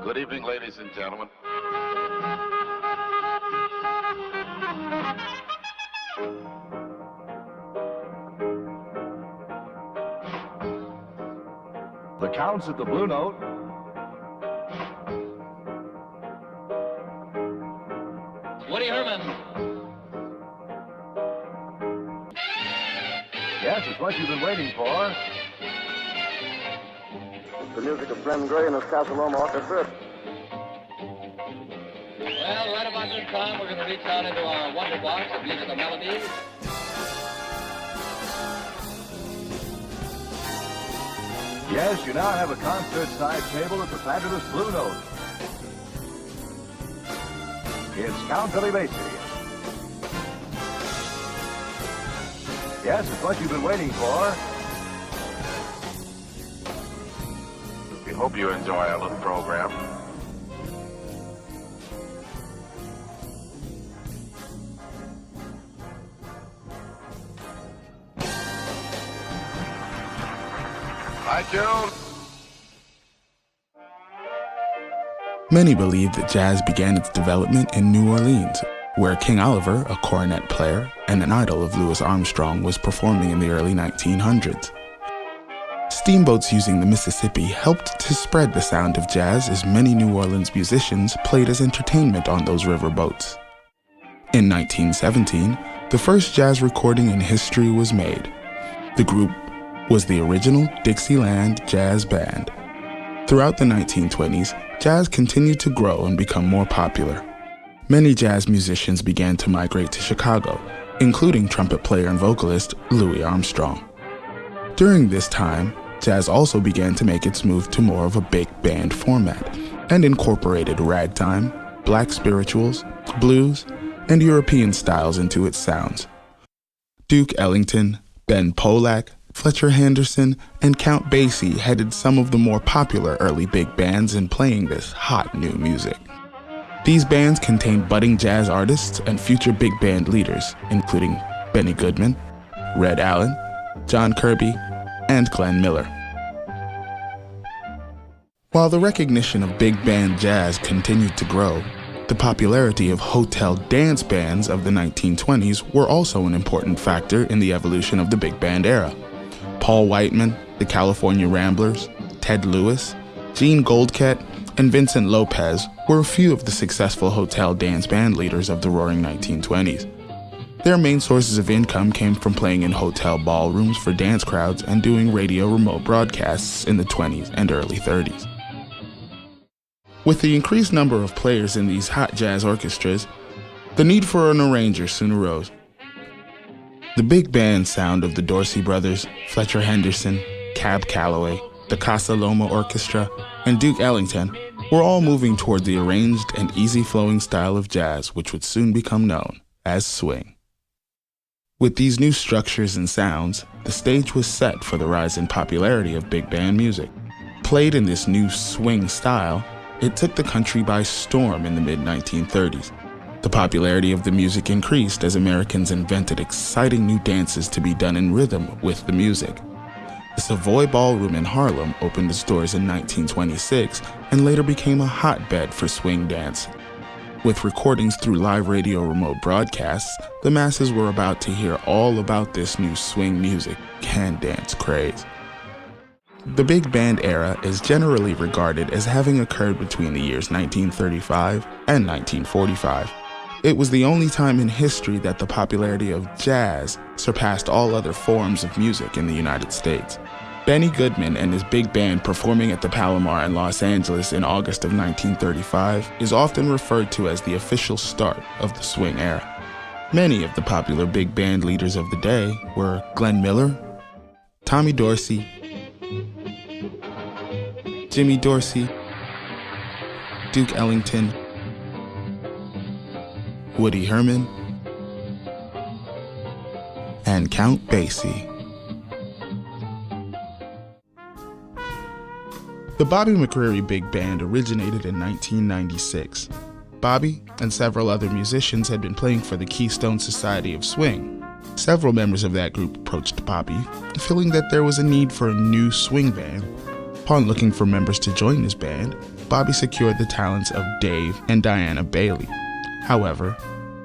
Good evening, ladies and gentlemen. The Count's at the blue note. Woody Herman. Yes, it's what you've been waiting for. The music of Glenn Gray and his Casa Loma Orchestra. Well, right about this time, we're going to reach out into our wonder box of musical melodies. Yes, you now have a concert-sized table at the fabulous Blue Note. It's Count Billy Basie. Yes, it's what you've been waiting for. We hope you enjoy our little program. Hi, Joe. Many believe that jazz began its development in New Orleans, where King Oliver, a cornet player and an idol of Louis Armstrong, was performing in the early 1900s. Steamboats using the Mississippi helped to spread the sound of jazz, as many New Orleans musicians played as entertainment on those river boats. In 1917, the first jazz recording in history was made. The group was the original Dixieland Jazz Band. Throughout the 1920s, jazz continued to grow and become more popular. Many jazz musicians began to migrate to Chicago, including trumpet player and vocalist Louis Armstrong. During this time, jazz also began to make its move to more of a big band format and incorporated ragtime, black spirituals, blues, and European styles into its sounds. Duke Ellington, Ben Pollack, Fletcher Henderson, and Count Basie headed some of the more popular early big bands in playing this hot new music. These bands contained budding jazz artists and future big band leaders, including Benny Goodman, Red Allen, John Kirby, and Glenn Miller. While the recognition of big band jazz continued to grow, the popularity of hotel dance bands of the 1920s were also an important factor in the evolution of the big band era. Paul Whiteman, the California Ramblers, Ted Lewis, Gene Goldkett, and Vincent Lopez were a few of the successful hotel dance band leaders of the roaring 1920s. Their main sources of income came from playing in hotel ballrooms for dance crowds and doing radio remote broadcasts in the 20s and early 30s. With the increased number of players in these hot jazz orchestras, the need for an arranger soon arose. The big band sound of the Dorsey Brothers, Fletcher Henderson, Cab Calloway, the Casa Loma Orchestra, and Duke Ellington were all moving toward the arranged and easy-flowing style of jazz which would soon become known as swing. With these new structures and sounds, the stage was set for the rise in popularity of big band music. Played in this new swing style, it took the country by storm in the mid-1930s. The popularity of the music increased as Americans invented exciting new dances to be done in rhythm with the music. The Savoy Ballroom in Harlem opened its doors in 1926 and later became a hotbed for swing dance. With recordings through live radio remote broadcasts, the masses were about to hear all about this new swing music and dance craze. The big band era is generally regarded as having occurred between the years 1935 and 1945. It was the only time in history that the popularity of jazz surpassed all other forms of music in the United States. Benny Goodman and his big band performing at the Palomar in Los Angeles in August of 1935 is often referred to as the official start of the swing era. Many of the popular big band leaders of the day were Glenn Miller, Tommy Dorsey, Jimmy Dorsey, Duke Ellington, Woody Herman, and Count Basie. The Bobby McCreary Big Band originated in 1996. Bobby and several other musicians had been playing for the Keystone Society of Swing. Several members of that group approached Bobby, feeling that there was a need for a new swing band. Upon looking for members to join his band, Bobby secured the talents of Dave and Diana Bailey. However,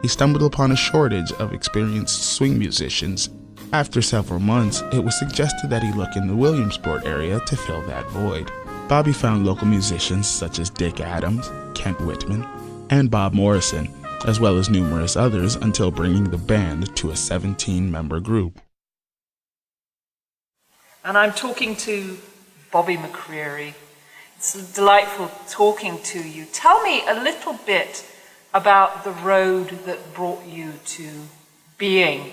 he stumbled upon a shortage of experienced swing musicians. After several months, it was suggested that he look in the Williamsport area to fill that void. Bobby found local musicians such as Dick Adams, Kent Whitman, and Bob Morrison, as well as numerous others, until bringing the band to a 17-member group. And I'm talking to Bobby McCreary. It's delightful talking to you. Tell me a little bit about the road that brought you to being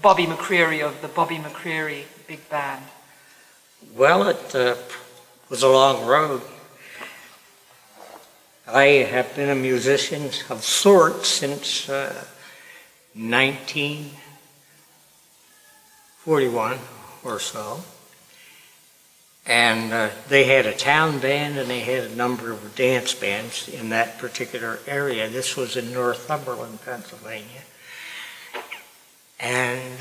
Bobby McCreary of the Bobby McCreary Big Band. Well, it was a long road. I have been a musician of sorts since 1941 or so. And they had a town band and they had a number of dance bands in that particular area. This was in Northumberland, Pennsylvania. And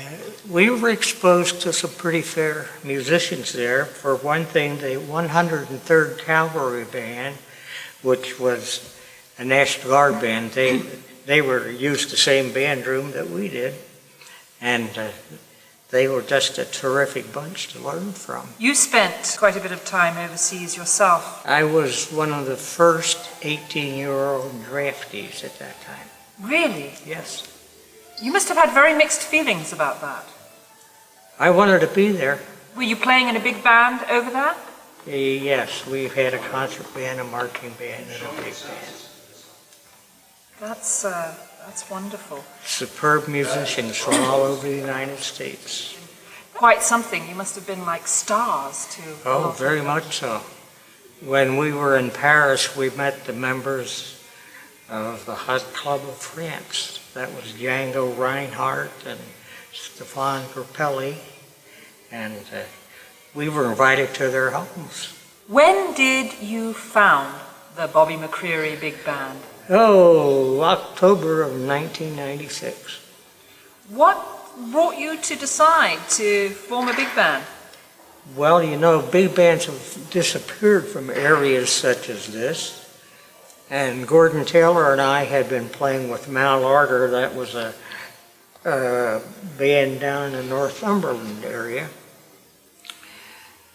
we were exposed to some pretty fair musicians there. For one thing, the 103rd Cavalry Band, which was a National Guard band, they were used the same band room that we did. And they were just a terrific bunch to learn from. You spent quite a bit of time overseas yourself. I was one of the first 18-year-old draftees at that time. Really? Yes. You must have had very mixed feelings about that. I wanted to be there. Were you playing in a big band over there? Yes, we've had a concert band, a marching band, and a big band. That's wonderful. Superb musicians from all over the United States. Quite something. You must have been like stars to... Oh, very much so. When we were in Paris, we met the members of the Hot Club of France. That was Django Reinhardt and Stefan Grappelli, and we were invited to their homes. When did you found the Bobby McCreary Big Band? Oh, October of 1996. What brought you to decide to form a big band? Well, you know, big bands have disappeared from areas such as this. And Gordon Taylor and I had been playing with Mal Larder. That was a band down in the Northumberland area.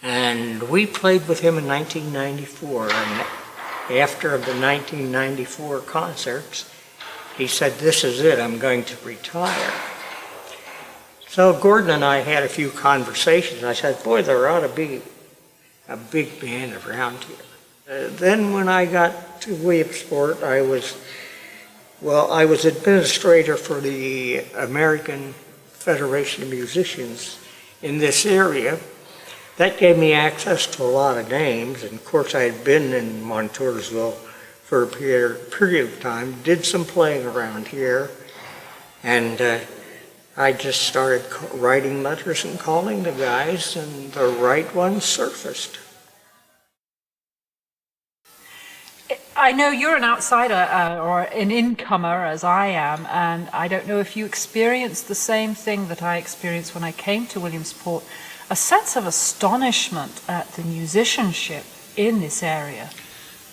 And we played with him in 1994. And after the 1994 concerts, he said, "This is it, I'm going to retire." So Gordon and I had a few conversations. I said, "Boy, there ought to be a big band around here." Then when I got to Williamsport, I was administrator for the American Federation of Musicians in this area. That gave me access to a lot of names, and of course I had been in Montoursville for a period of time, did some playing around here, and I just started writing letters and calling the guys, and the right ones surfaced. I know you're an outsider or an incomer, as I am, and I don't know if you experienced the same thing that I experienced when I came to Williamsport, a sense of astonishment at the musicianship in this area.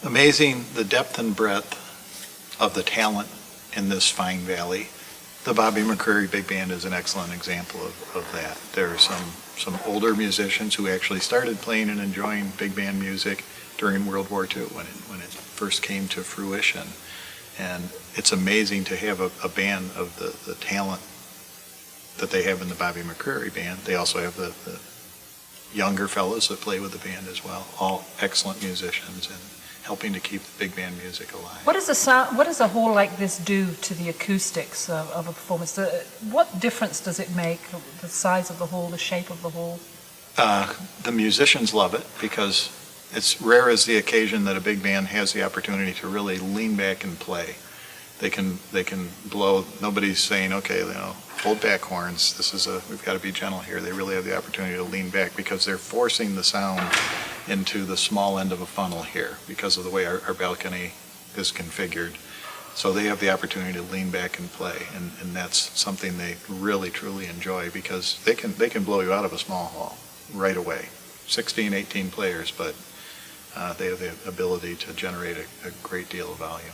Amazing the depth and breadth of the talent in this fine valley. The Bobby McCreary Big Band is an excellent example of that. There are some older musicians who actually started playing and enjoying big band music during World War II when it first came to fruition. And it's amazing to have a band of the talent that they have in the Bobby McCreary Band. They also have the younger fellows that play with the band as well, all excellent musicians and helping to keep the big band music alive. What does a hall like this do to the acoustics of a performance? What difference does it make, the size of the hall, the shape of the hall? The musicians love it because it's rare as the occasion that a big band has the opportunity to really lean back and play. They can blow. Nobody's saying, okay, hold back horns. We've got to be gentle here. They really have the opportunity to lean back because they're forcing the sound into the small end of a funnel here because of the way our balcony is configured. So they have the opportunity to lean back and play, and that's something they really truly enjoy because they can blow you out of a small hall right away. 16, 18 players, but they have the ability to generate a great deal of volume.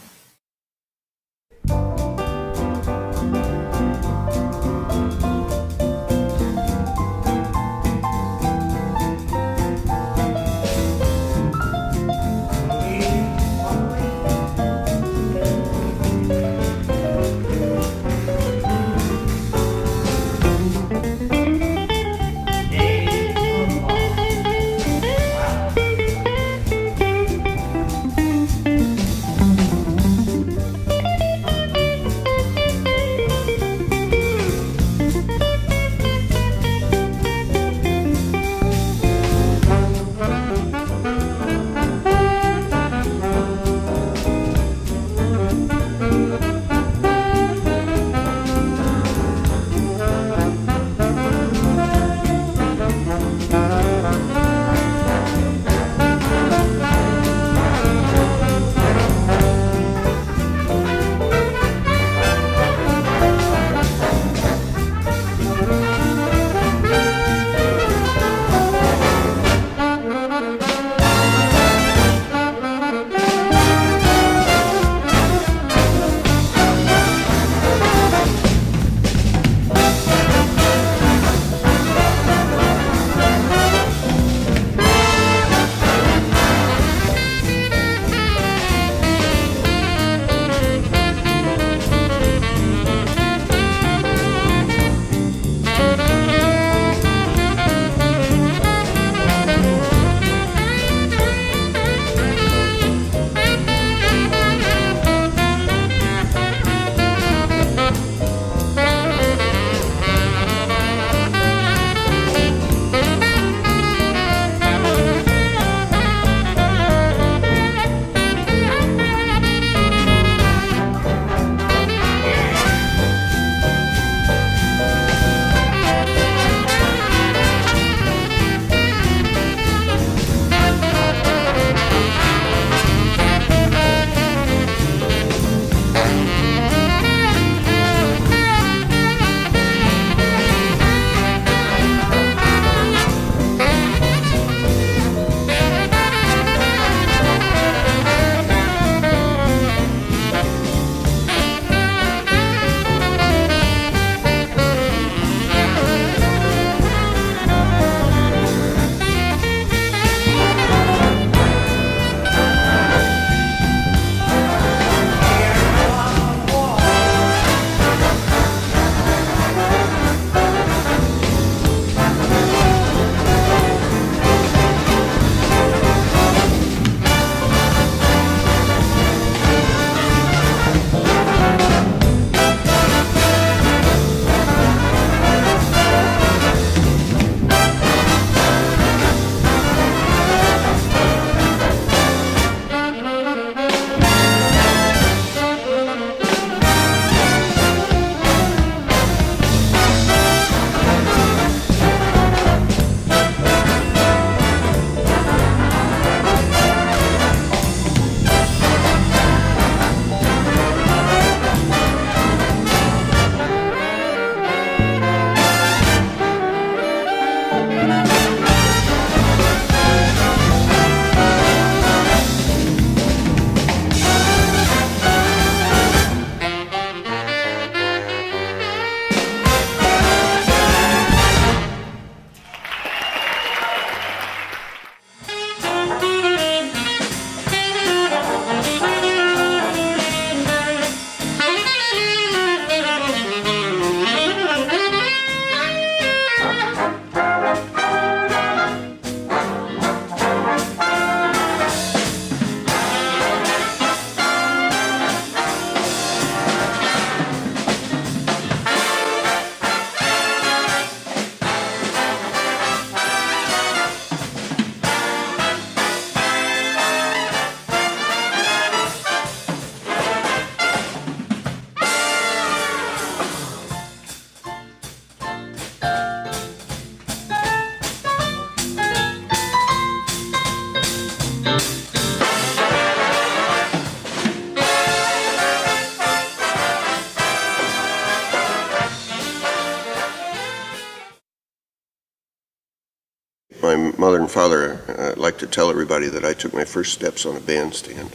father liked to tell everybody that I took my first steps on a bandstand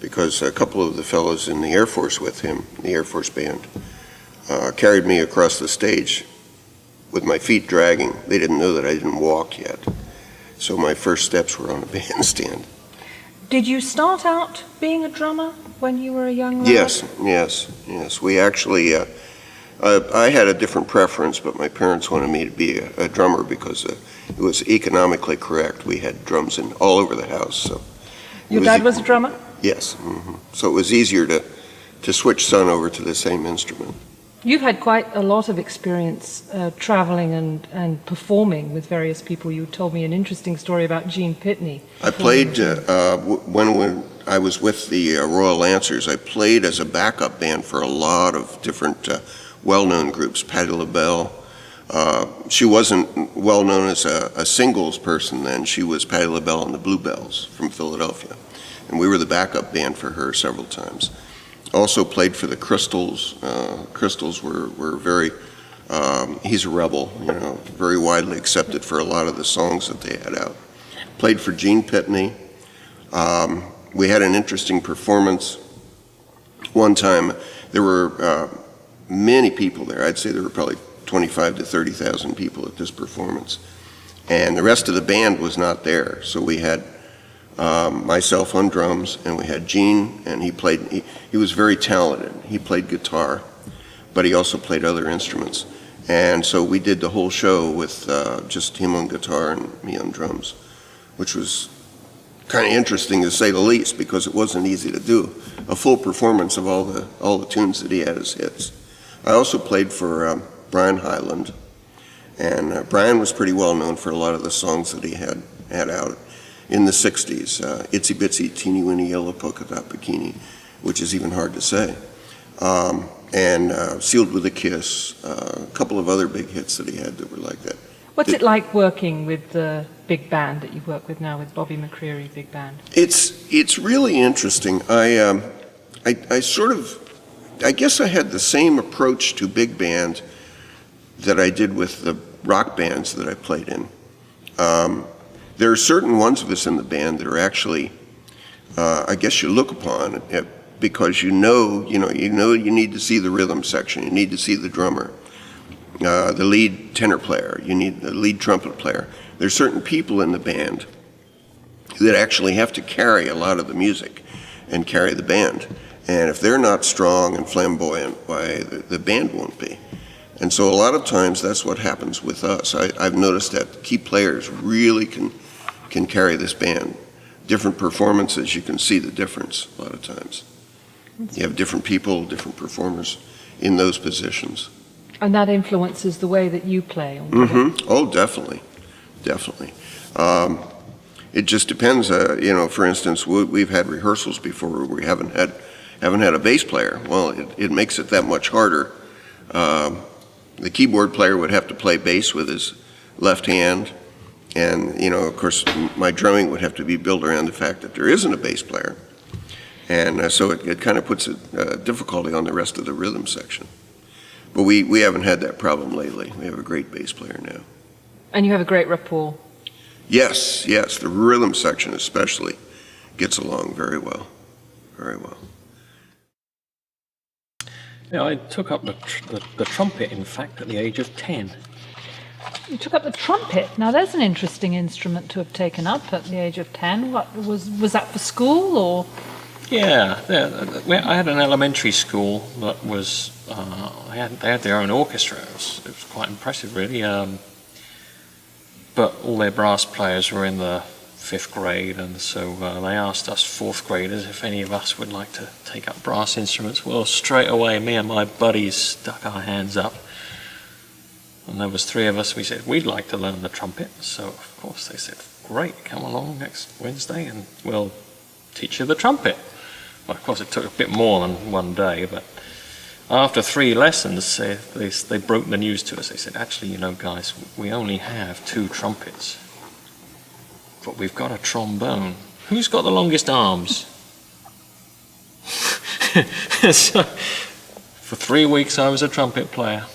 because a couple of the fellows in the Air Force with him, the Air Force band, carried me across the stage with my feet dragging. They didn't know that I didn't walk yet. So my first steps were on a bandstand. Did you start out being a drummer when you were a young lad? Yes. We actually, I had a different preference, but my parents wanted me to be a drummer because it was economically correct. We had drums in all over the house. So Your dad was a drummer? Yes. So it was easier to switch son over to the same instrument. You've had quite a lot of experience traveling and performing with various people. You told me an interesting story about Gene Pitney. I played, when I was with the Royal Lancers, I played as a backup band for a lot of different well-known groups. Patti LaBelle. She wasn't well-known as a singles person then. She was Patti LaBelle and the Bluebells from Philadelphia. And we were the backup band for her several times. Also played for the Crystals. Crystals were very, he's a rebel, very widely accepted for a lot of the songs that they had out. Played for Gene Pitney. We had an interesting performance. One time, there were many people there. I'd say there were probably 25 to 30,000 people at this performance. And the rest of the band was not there. So we had myself on drums, and we had Gene, and he was very talented. He played guitar, but he also played other instruments. And so we did the whole show with just him on guitar and me on drums, which was kind of interesting to say the least, because it wasn't easy to do a full performance of all the tunes that he had as hits. I also played for Brian Hyland, and Brian was pretty well known for a lot of the songs that he had out in the 60s, Itsy Bitsy Teeny Weeny Yellow Polka Dot Bikini, which is even hard to say, and Sealed with a Kiss, a couple of other big hits that he had that were like that. What's it like working with the big band that you work with now, with Bobby McCreary Big Band? It's really interesting. I guess I had the same approach to big band that I did with the rock bands that I played in. There are certain ones of us in the band that are actually, I guess you look upon because you know you need to see the rhythm section, you need to see the drummer, the lead tenor player, you need the lead trumpet player. There's certain people in the band that actually have to carry a lot of the music and carry the band. And if they're not strong and flamboyant, why, the band won't be. And so a lot of times that's what happens with us. I've noticed that key players really can carry this band. Different performances, you can see the difference a lot of times. You have different people, different performers in those positions. And that influences the way that you play? Oh, definitely. It just depends. For instance, we've had rehearsals before where we haven't had a bass player. Well, it makes it that much harder. The keyboard player would have to play bass with his left hand, and of course, my drumming would have to be built around the fact that there isn't a bass player, and so it kind of puts a difficulty on the rest of the rhythm section. But we haven't had that problem lately. We have a great bass player now. And you have a great rapport. Yes, the rhythm section especially gets along very well. Yeah, I took up the trumpet, in fact, at the age of 10. You took up the trumpet. Now, there's an interesting instrument to have taken up at the age of 10. What was that for school, or? Yeah, I had an elementary school that was, they had their own orchestra. It was quite impressive, really. But all their brass players were in the 5th grade, and so they asked us 4th graders if any of us would like to take up brass instruments. Well, straight away, me and my buddies stuck our hands up, and there was 3 of us. We said we'd like to learn the trumpet. So of course they said, great, come along next Wednesday and we'll teach you the trumpet. Well, of course it took a bit more than one day, but after 3 lessons they broke the news to us. They said, actually, guys, we only have 2 trumpets, but we've got a trombone. Who's got the longest arms? So, for 3 weeks I was a trumpet player.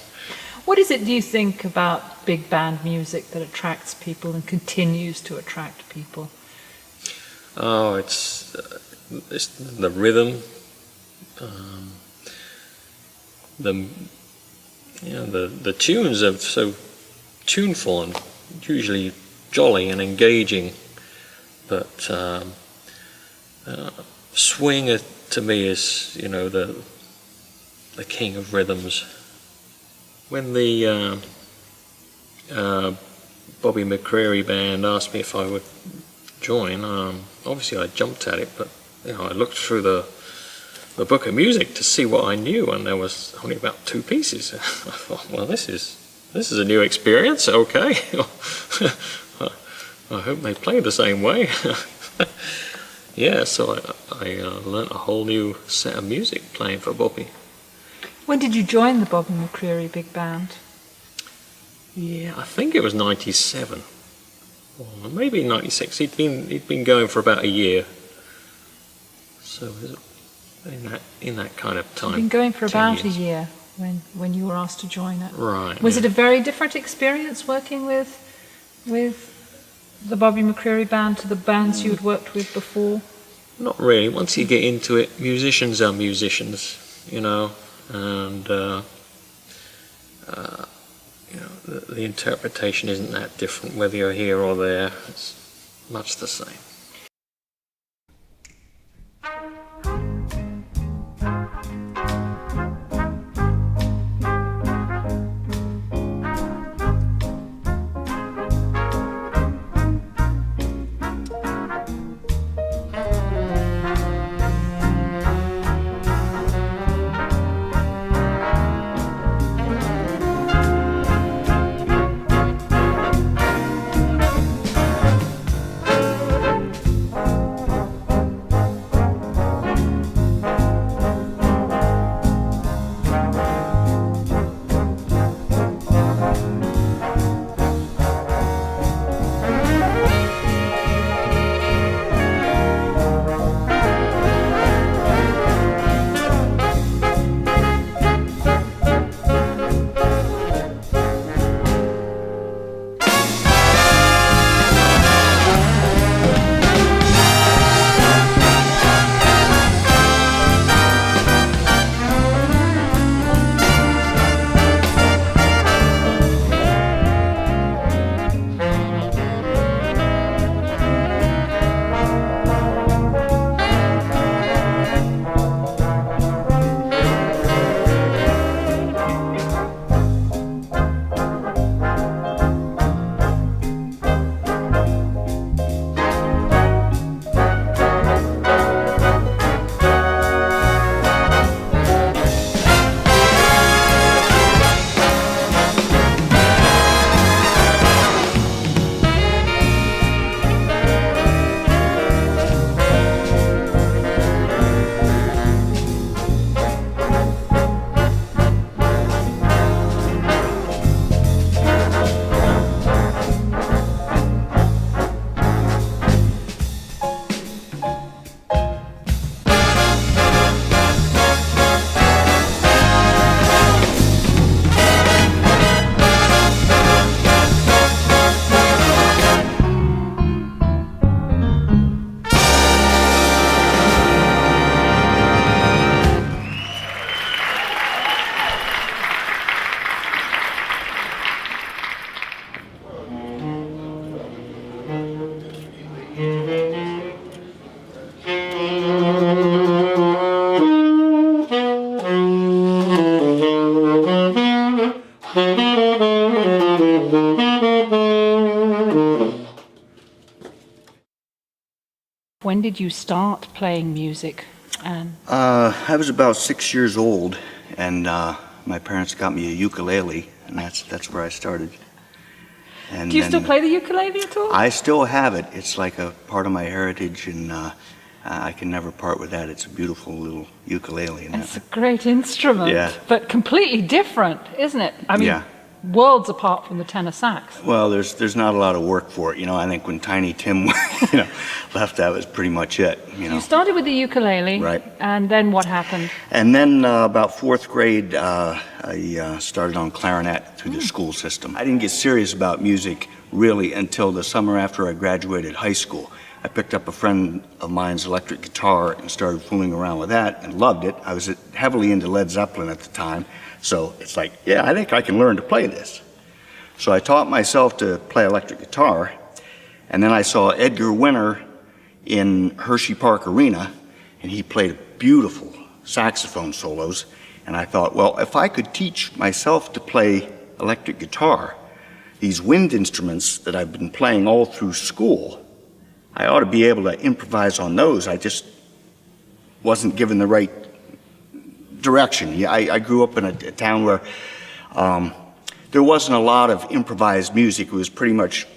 What is it, do you think, about big band music that attracts people and continues to attract people? Oh, it's the rhythm, the tunes are so tuneful and usually jolly and engaging, but swing to me is, the king of rhythms. When the Bobby McCreary band asked me if I would join, obviously I jumped at it, but I looked through the book of music to see what I knew, and there was only about 2 pieces. I thought, well, this is a new experience. Okay, I hope they play the same way. Yeah, so I learnt a whole new set of music playing for Bobby. When did you join the Bobby McCreary Big Band? Yeah, I think it was 97, or maybe 96. He'd been going for about a year, so in that kind of time. You'd been going for about years. a year when you were asked to join it. Right. Was it a very different experience working with the Bobby McCreary Band to the bands you had worked with before? Not really. Once you get into it, musicians are musicians, and the interpretation isn't that different whether you're here or there. It's much the same. When did you start playing music? I was about 6 years old, and my parents got me a ukulele, and that's where I started. And do you still play the ukulele at all? I still have it. It's like a part of my heritage, and I can never part with that. It's a beautiful little ukulele. It's a great instrument, yeah. But completely different, isn't it? I mean, yeah. worlds apart from the tenor sax. Well, there's not a lot of work for it. I think when Tiny Tim, left, that was pretty much it. You started with the ukulele, right? And then what happened? And then about 4th grade, I started on clarinet through the school system. I didn't get serious about music really until the summer after I graduated high school. I picked up a friend of mine's electric guitar and started fooling around with that and loved it. I was heavily into Led Zeppelin at the time, so it's like, yeah, I think I can learn to play this. So I taught myself to play electric guitar, and then I saw Edgar Winter in Hershey Park Arena, and he played beautiful saxophone solos, and I thought, well, if I could teach myself to play electric guitar, these wind instruments that I've been playing all through school, I ought to be able to improvise on those. I just wasn't given the right direction. Yeah, I grew up in a town where there wasn't a lot of improvised music. It was pretty much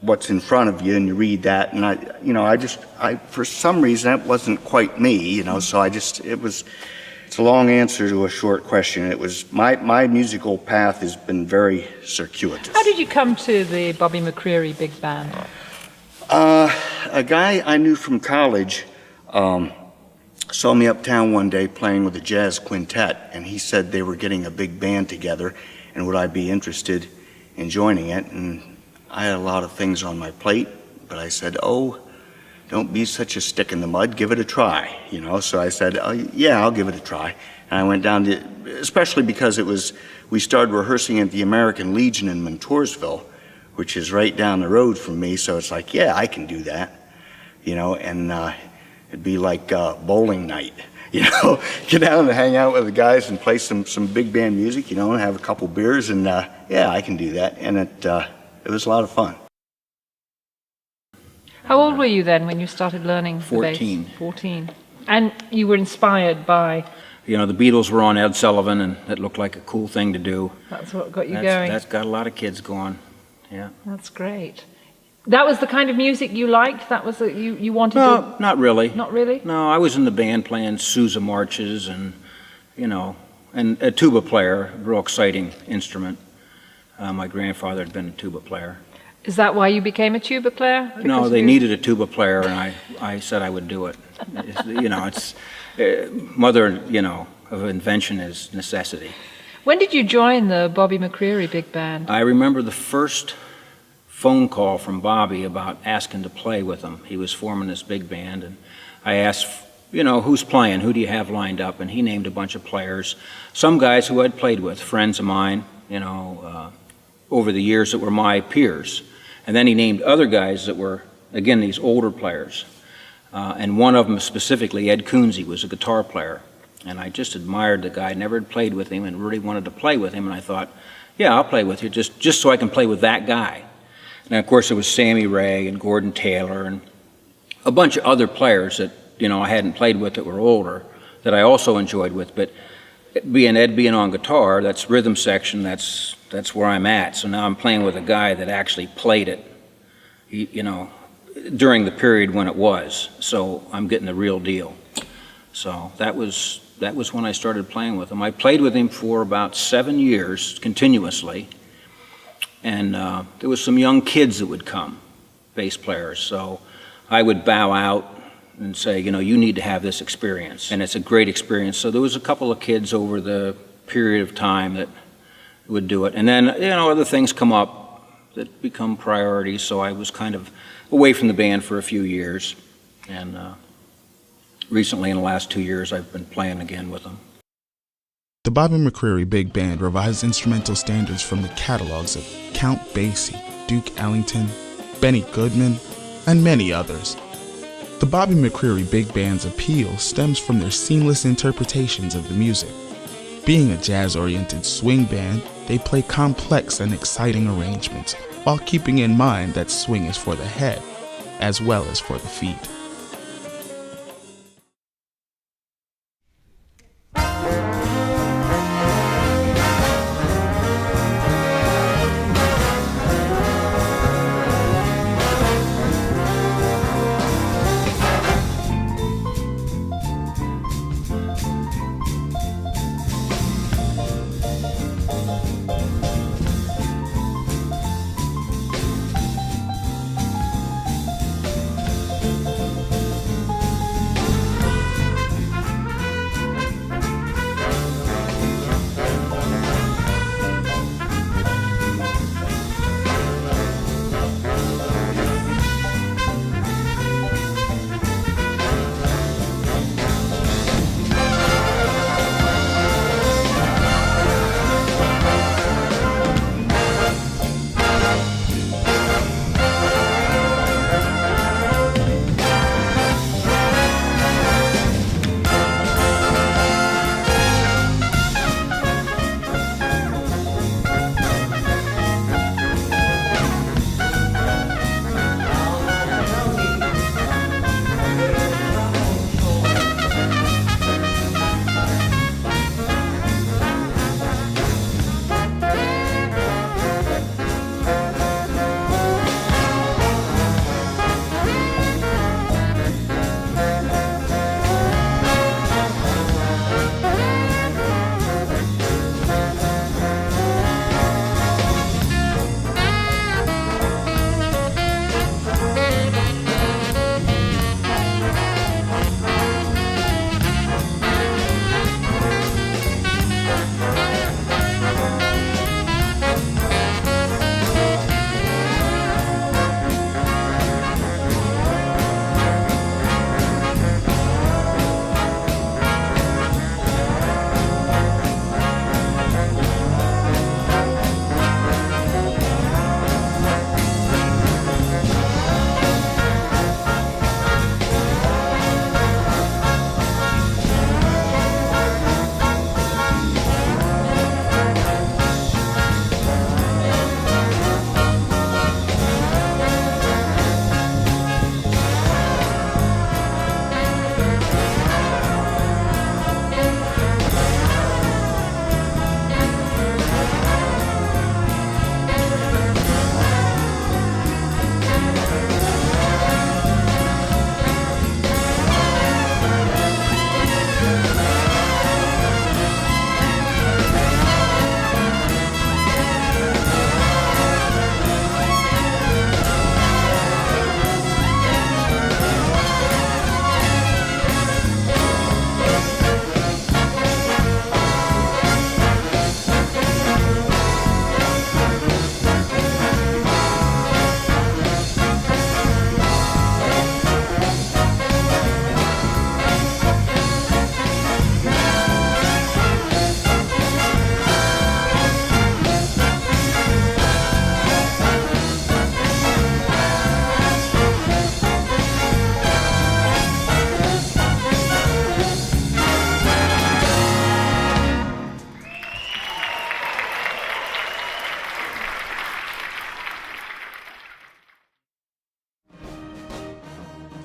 what's in front of you, and you read that. And I for some reason, that wasn't quite me. So it's a long answer to a short question. It was my musical path has been very circuitous. How did you come to the Bobby McCreary Big Band? A guy I knew from college saw me uptown one day playing with a jazz quintet, and he said they were getting a big band together, and would I be interested in joining it? And I had a lot of things on my plate, but I said, oh, don't be such a stick in the mud, give it a try, So I said, oh, yeah, I'll give it a try. And I went down to, especially because we started rehearsing at the American Legion in Montoursville, which is right down the road from me, so it's like, yeah, I can do that, and it'd be like bowling night, get down and hang out with the guys and play some big band music, and have a couple beers, and yeah, I can do that, and it was a lot of fun. How old were you then when you started learning 14. the bass? 14. And you were inspired by? The Beatles were on Ed Sullivan, and it looked like a cool thing to do. That's what got you going? That's got a lot of kids going. Yeah. That's great. That was the kind of music you liked? That was you wanted to? No, not really. Not really? No, I was in the band playing Sousa marches and, and a tuba player, a real exciting instrument. My grandfather had been a tuba player. Is that why you became a tuba player? No, they needed a tuba player, and I said I would do it. It's mother, of invention is necessity. When did you join the Bobby McCreary Big Band? I remember the first phone call from Bobby about asking to play with him. He was forming this big band, and I asked, who's playing? Who do you have lined up? And he named a bunch of players. Some guys who I'd played with, friends of mine, over the years that were my peers. And then he named other guys that were, again, these older players. And one of them specifically, Ed Coonsey, was a guitar player. And I just admired the guy, never had played with him, and really wanted to play with him. And I thought, yeah, I'll play with you, just so I can play with that guy. And of course, there was Sammy Ray and Gordon Taylor and a bunch of other players that, I hadn't played with that were older that I also enjoyed with. But Ed being on guitar, that's rhythm section, that's where I'm at. So now I'm playing with a guy that actually played it, during the period when it was. So I'm getting the real deal. So that was when I started playing with him. I played with him for about 7 years continuously, and there was some young kids that would come, bass players. So I would bow out and say, you need to have this experience, and it's a great experience. So there was a couple of kids over the period of time that would do it, and then other things come up that become priorities. So I was kind of away from the band for a few years, and recently, in the last 2 years, I've been playing again with them. The Bobby McCreary Big Band revised instrumental standards from the catalogs of Count Basie, Duke Ellington, Benny Goodman, and many others. The Bobby McCreary Big Band's appeal stems from their seamless interpretations of the music. Being a jazz-oriented swing band, they play complex and exciting arrangements while keeping in mind that swing is for the head as well as for the feet.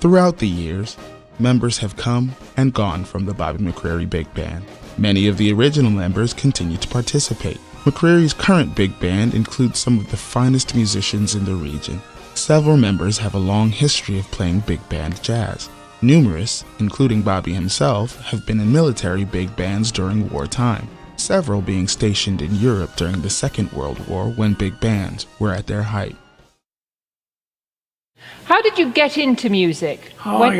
Throughout the years, members have come and gone from the Bobby McCreary Big Band. Many of the original members continue to participate. McCreary's current big band includes some of the finest musicians in the region. Several members have a long history of playing big band jazz. Numerous, including Bobby himself, have been in military big bands during wartime, several being stationed in Europe during the Second World War when big bands were at their height. How did you get into music? How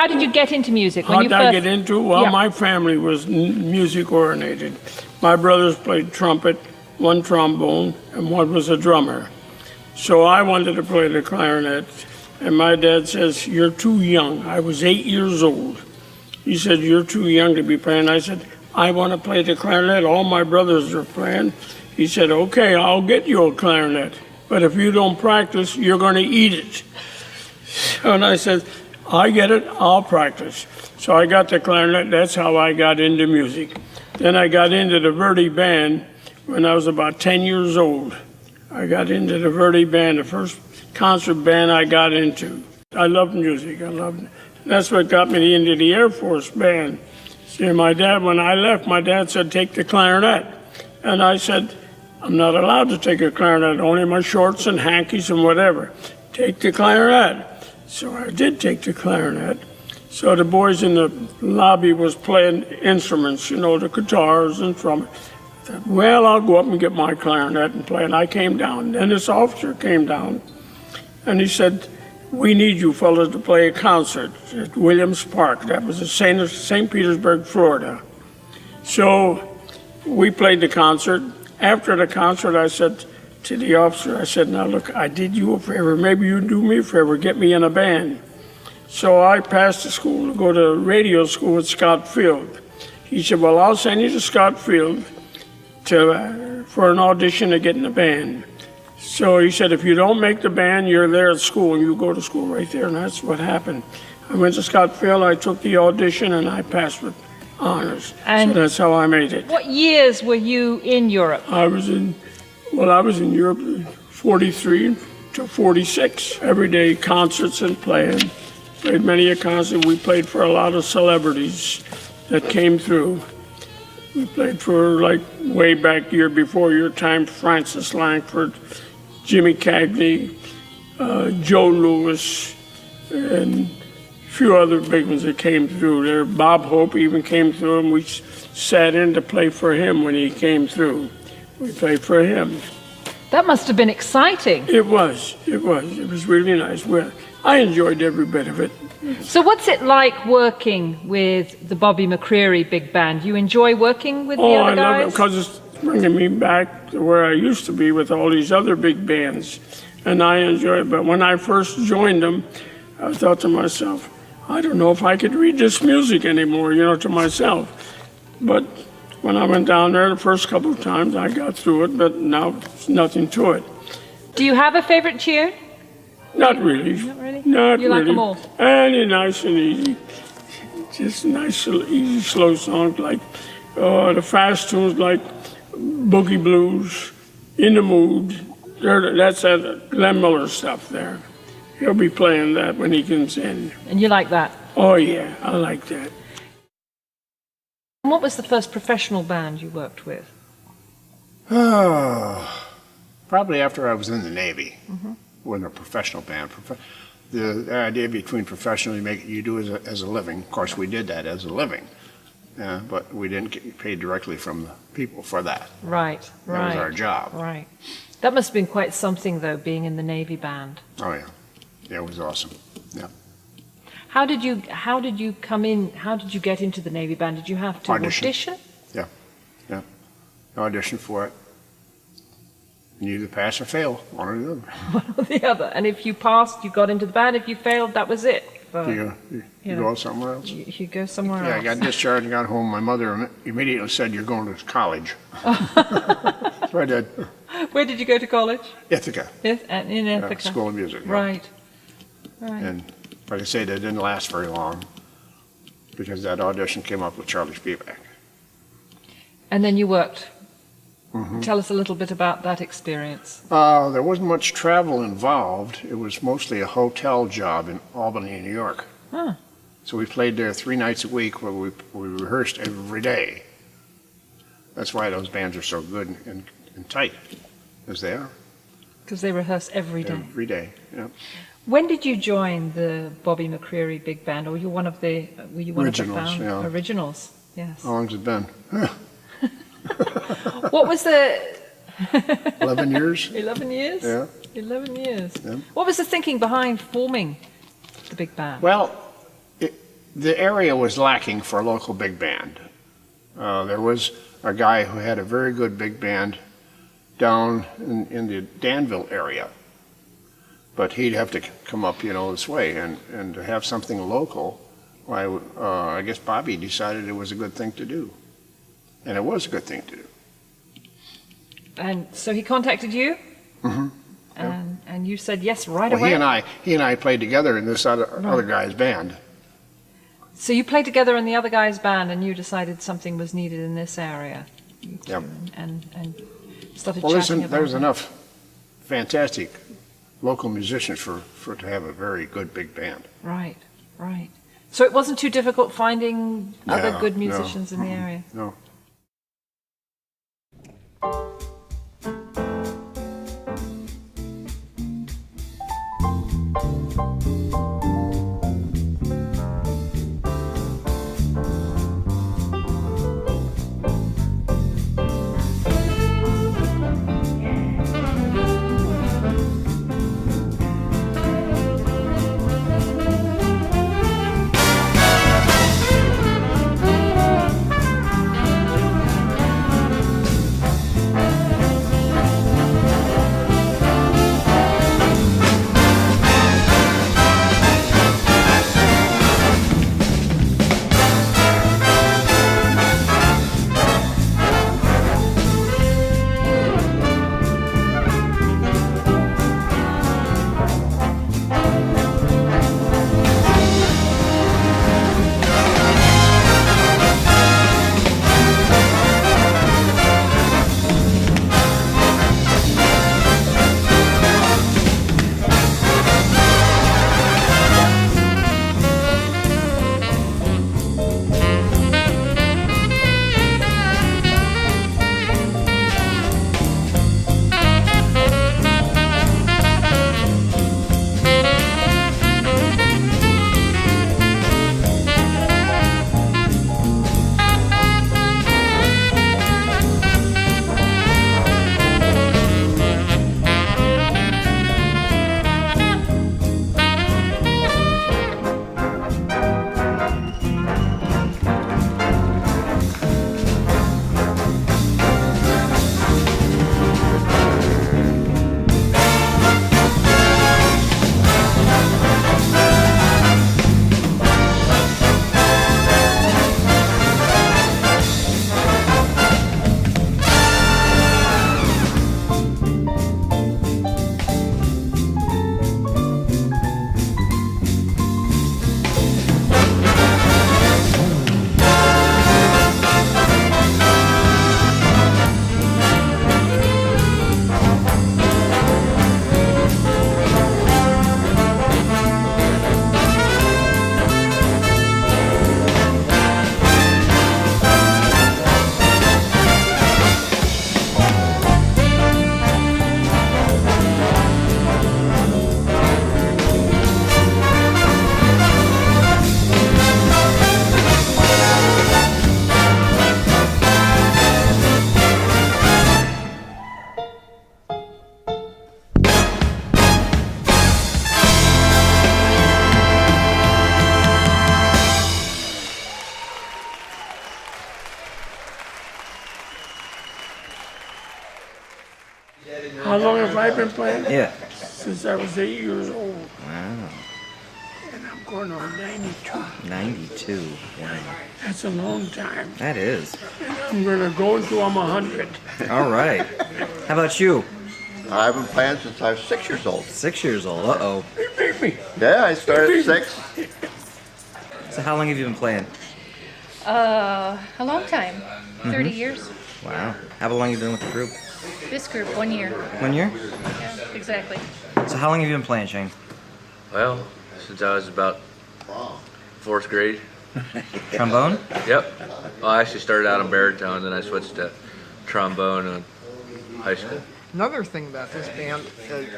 did you get into music? How did I get into? Well, my family was music oriented. My brothers played trumpet, one trombone, and one was a drummer. So I wanted to play the clarinet, and my dad says, "You're too young." I was 8 years old. He said, "You're too young to be playing." I said, "I want to play the clarinet. All my brothers are playing." He said, "Okay, I'll get you a clarinet, but if you don't practice, you're going to eat it." And I said, "I get it, I'll practice." So I got the clarinet. That's how I got into music. Then I got into the Verdi band when I was about 10 years old. I got into the Verdi band, the first concert band I got into. I loved music. That's what got me into the Air Force band. See, my dad, when I left, my dad said, "Take the clarinet." And I said, "I'm not allowed to take a clarinet, only my shorts and hankies and whatever. Take the clarinet." So I did take the clarinet. So the boys in the lobby was playing instruments, the guitars and trumpet. I thought, well, I'll go up and get my clarinet and play. And I came down. Then this officer came down, and he said, "We need you fellas to play a concert at Williams Park." That was in St. Petersburg, Florida. So we played the concert. After the concert, I said to the officer, I said, "Now look, I did you a favor. Maybe you do me a favor, get me in a band." So I passed the school to go to radio school at Scott Field. He said, "Well, I'll send you to Scott Field for an audition to get in the band." So he said, "If you don't make the band, you're there at school, and you go to school right there." And that's what happened. I went to Scott Field, I took the audition, and I passed with honors. And so that's how I made it. What years were you in Europe? I was in Europe 43 to 46. Every day concerts and playing. Played many a concert. We played for a lot of celebrities that came through. We played for, like, way back year before your time, Francis Langford, Jimmy Cagney, Joe Louis, and a few other big ones that came through there. Bob Hope even came through, and we sat in to play for him when he came through. We played for him. That must have been exciting. It was. It was really nice. Well, I enjoyed every bit of it. So what's it like working with the Bobby McCreary Big Band? You enjoy working with the other guys? I love it because it's bringing me back to where I used to be with all these other big bands. And I enjoy it. But when I first joined them, I thought to myself, I don't know if I could read this music anymore, to myself. But when I went down there the first couple of times, I got through it, but now it's nothing to it. Do you have a favorite tune? Not really. Not really? Not you really. like them all? Any nice and easy. Just nice, easy, slow songs like the fast tunes like Boogie Blues, In the Mood. That's that Glenn Miller stuff there. He'll be playing that when he comes in. And you like that? Oh, yeah, I like that. What was the first professional band you worked with? Probably after I was in the Navy. Wasn't a professional band. The idea between professional, you do as a living. Of course, we did that as a living, but we didn't get paid directly from the people for that. Right. That was our job. Right. That must have been quite something, though, being in the Navy band. Oh yeah, it was awesome. Yeah. How did you come in? How did you get into the Navy band? Did you have to audition? Yeah. Audition for it. You either pass or fail, one or the other. One or the other. And if you passed, you got into the band. If you failed, that was it. You go somewhere else? You go somewhere else. Yeah, I got discharged and got home. My mother immediately said, "You're going to college." So I did. Where did you go to college? Ithaca. In Ithaca. School of Music. Right. And like I say, that didn't last very long because that audition came up with Charlie Spivak. And then you worked Tell us a little bit about that experience. There wasn't much travel involved. It was mostly a hotel job in Albany, New York. Huh. So we played there 3 nights a week where we rehearsed every day. That's why those bands are so good and tight, as they are. Because they rehearse every day. Every day, yeah. When did you join the Bobby McCreary Big Band, or were you one of the Originals, yeah. Originals? Yes. How long's it been? What was the 11 years. 11 years? Yeah. 11 years. Yeah. What was the thinking behind forming the big band? Well, the area was lacking for a local big band. There was a guy who had a very good big band down in the Danville area, but he'd have to come up, this way, and to have something local. I guess Bobby decided it was a good thing to do, and it was a good thing to do. And so he contacted you, and you said yes right away. He and I played together in this other guy's band. So you played together in the other guy's band, and you decided something was needed in this area. Yep. And started Well, chatting about there's it. enough fantastic local musicians to have a very good big band. Right, right. So it wasn't too difficult finding other Yeah, good no, musicians in the area. No. How long have I been playing? Yeah. Since I was 8 years old. Wow. And I'm going on 92. 92. Wow. That's a long time. That is. And I'm going to go until I'm 100. All right. How about you? I've been playing since I was 6 years old. 6 years old. Uh-oh. You beat me. Yeah, I started at 6. So how long have you been playing? A long time. 30 years. Wow. How long have you been with the group? This group, 1 year. 1 year? Yeah, exactly. So how long have you been playing, Shane? Well, since I was about 4th grade. Trombone? Yep. Well, I actually started out in baritone, then I switched to trombone in high school. Another thing about this band,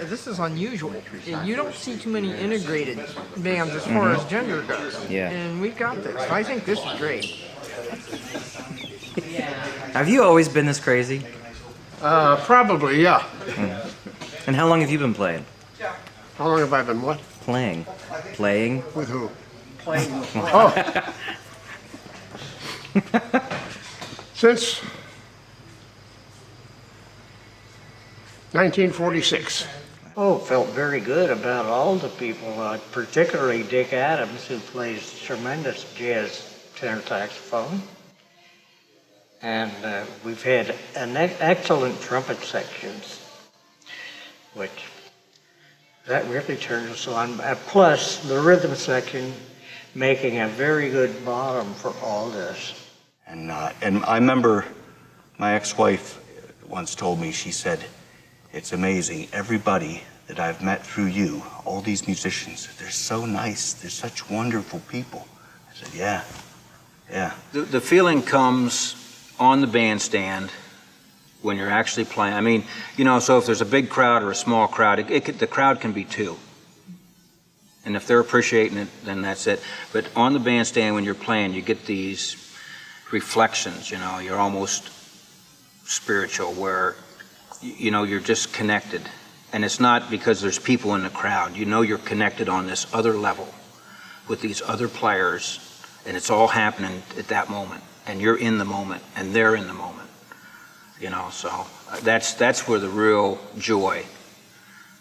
this is unusual. You don't see too many integrated bands as far as gender goes. Yeah. And we've got this. I think this is great. Have you always been this crazy? Probably, yeah. And how long have you been playing? How long have I been what? Playing. Playing? With who? Playing. Oh. Since 1946. Oh, felt very good about all the people, particularly Dick Adams, who plays tremendous jazz tenor saxophone. And we've had an excellent trumpet sections, which that really turns us on. Plus, the rhythm section making a very good bottom for all this. And I remember my ex-wife once told me, she said, "It's amazing, everybody that I've met through you, all these musicians, they're so nice, they're such wonderful people." I said, yeah. The feeling comes on the bandstand when you're actually playing. I mean, you know, so if there's a big crowd or a small crowd, the crowd can be two. And if they're appreciating it, then that's it. But on the bandstand when you're playing, you get these reflections, you know, you're almost spiritual where, you know, you're just connected. And it's not because there's people in the crowd. You know you're connected on this other level with these other players, and it's all happening at that moment. And you're in the moment, and they're in the moment. You know, so that's where the real joy.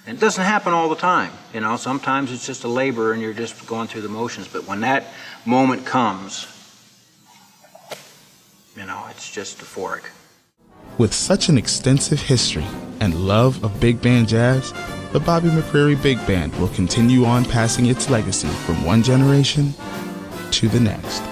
And it doesn't happen all the time. You know, sometimes it's just a labor and you're just going through the motions. But when that moment comes, you know, it's just euphoric. With such an extensive history and love of big band jazz, the Bobby McCreary Big Band will continue on passing its legacy from one generation to the next.